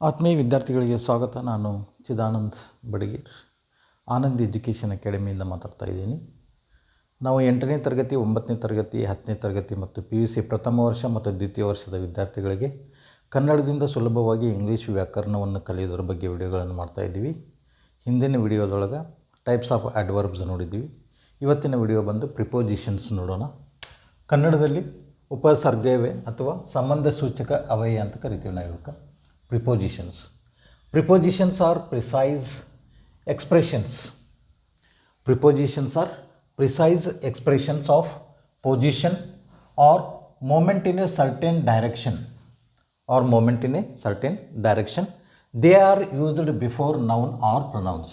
ಆತ್ಮೀಯ ವಿದ್ಯಾರ್ಥಿಗಳಿಗೆ ಸ್ವಾಗತ. ನಾನು ಚಿದಾನಂದ್ ಬಡಗೇರ್, ಆನಂದ್ ಎಜುಕೇಷನ್ ಅಕಾಡೆಮಿಯಿಂದ ಮಾತಾಡ್ತಾ ಇದ್ದೀನಿ. ನಾವು 8ನೇ ತರಗತಿ, 9ನೇ ತರಗತಿ, 10ನೇ ತರಗತಿ ಮತ್ತು PUC ಪ್ರಥಮ ವರ್ಷ ಮತ್ತು ದ್ವಿತೀಯ ವರ್ಷದ ವಿದ್ಯಾರ್ಥಿಗಳಿಗೆ ಕನ್ನಡದಿಂದ ಸುಲಭವಾಗಿ ಇಂಗ್ಲೀಷ್ ವ್ಯಾಕರಣವನ್ನು ಕಲಿಯೋದ್ರ ಬಗ್ಗೆ ವಿಡಿಯೋಗಳನ್ನು ಮಾಡ್ತಾಯಿದ್ದೀವಿ. ಹಿಂದಿನ ವಿಡಿಯೋದೊಳಗೆ ಟೈಪ್ಸ್ ಆಫ್ ಅಡ್ವರ್ಬ್ಸ್ ನೋಡಿದ್ದೀವಿ. ಇವತ್ತಿನ ವಿಡಿಯೋ ಬಂದು ಪ್ರಿಪೋಸಿಷನ್ಸ್ ನೋಡೋಣ. ಕನ್ನಡದಲ್ಲಿ ಉಪಸರ್ಗವೇ ಅಥವಾ ಸಂಬಂಧ ಸೂಚಕ ಅವಯವ ಅಂತ ಕರಿತೀವಿ ನಾವು ಇವಕ್ಕೆ. Prepositions. Prepositions are precise expressions. Prepositions are precise expressions of position or movement in a certain direction. They are used before noun or pronouns.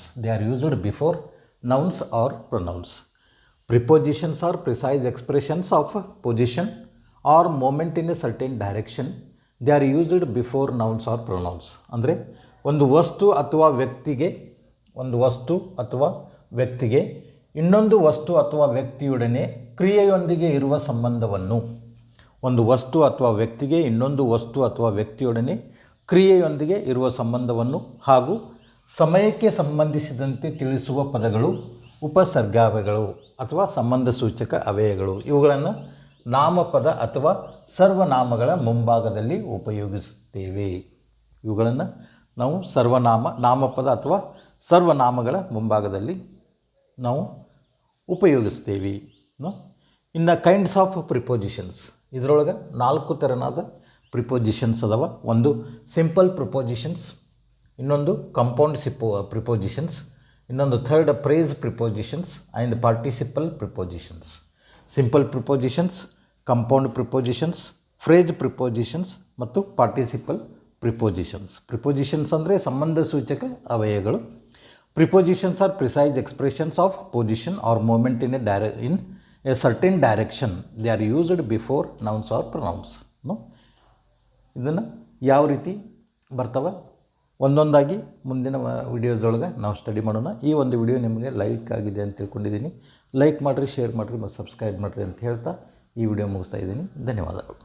Prepositions are precise expressions of position or movement in a certain direction. They are used before nouns or pronouns. ಅಂದರೆ ಒಂದು ವಸ್ತು ಅಥವಾ ವ್ಯಕ್ತಿಗೆ ಇನ್ನೊಂದು ವಸ್ತು ಅಥವಾ ವ್ಯಕ್ತಿಯೊಡನೆ ಕ್ರಿಯೆಯೊಂದಿಗೆ ಇರುವ ಸಂಬಂಧವನ್ನು ಹಾಗೂ ಸಮಯಕ್ಕೆ ಸಂಬಂಧಿಸಿದಂತೆ ತಿಳಿಸುವ ಪದಗಳು ಉಪಸರ್ಗಾವಯಗಳು ಅಥವಾ ಸಂಬಂಧ ಸೂಚಕ ಅವಯಗಳು. ಇವುಗಳನ್ನು ನಾಮಪದ ಅಥವಾ ಸರ್ವನಾಮಗಳ ಮುಂಭಾಗದಲ್ಲಿ ಉಪಯೋಗಿಸುತ್ತೇವೆ. ಇವುಗಳನ್ನು ನಾವು ನಾಮಪದ ಅಥವಾ ಸರ್ವನಾಮಗಳ ಮುಂಭಾಗದಲ್ಲಿ ನಾವು ಉಪಯೋಗಿಸ್ತೇವೆ. ಇನ್ನು ಕೈಂಡ್ಸ್ ಆಫ್ ಪ್ರಿಪೋಸಿಷನ್ಸ್, ಇದರೊಳಗೆ 4 ಥರನಾದ ಪ್ರಿಪೋಸಿಷನ್ಸ್ ಅದಾವ. ಒಂದು ಸಿಂಪಲ್ ಪ್ರಿಪೋಸಿಷನ್ಸ್, ಇನ್ನೊಂದು ಕಂಪೌಂಡ್ ಪ್ರಿಪೋಸಿಷನ್ಸ್, ಇನ್ನೊಂದು third phrase prepositions and participle prepositions. Simple prepositions, compound prepositions, phrase prepositions ಮತ್ತು ಪಾರ್ಟಿಸಿಪಲ್ ಪ್ರಿಪೋಸಿಷನ್ಸ್. ಪ್ರಿಪೋಸಿಷನ್ಸ್ ಅಂದರೆ ಸಂಬಂಧ ಸೂಚಕ ಅವಯಗಳು. Prepositions are precise expressions of position or movement in a certain direction. They are used before nouns or pronouns. ಇದನ್ನು ಯಾವ ರೀತಿ ಬರ್ತವೆ ಒಂದೊಂದಾಗಿ ಮುಂದಿನ ವಿಡಿಯೋದೊಳಗೆ ನಾವು ಸ್ಟಡಿ ಮಾಡೋಣ. ಈ ಒಂದು ವಿಡಿಯೋ ನಿಮಗೆ ಲೈಕ್ ಆಗಿದೆ ಅಂತ ತಿಳ್ಕೊಂಡಿದ್ದೀನಿ. ಲೈಕ್ ಮಾಡಿರಿ, ಶೇರ್ ಮಾಡಿರಿ ಮತ್ತು ಸಬ್ಸ್ಕ್ರೈಬ್ ಮಾಡಿರಿ ಅಂತ ಹೇಳ್ತಾ ಈ ವಿಡಿಯೋ ಮುಗಿಸ್ತಾ ಇದ್ದೀನಿ. ಧನ್ಯವಾದಗಳು.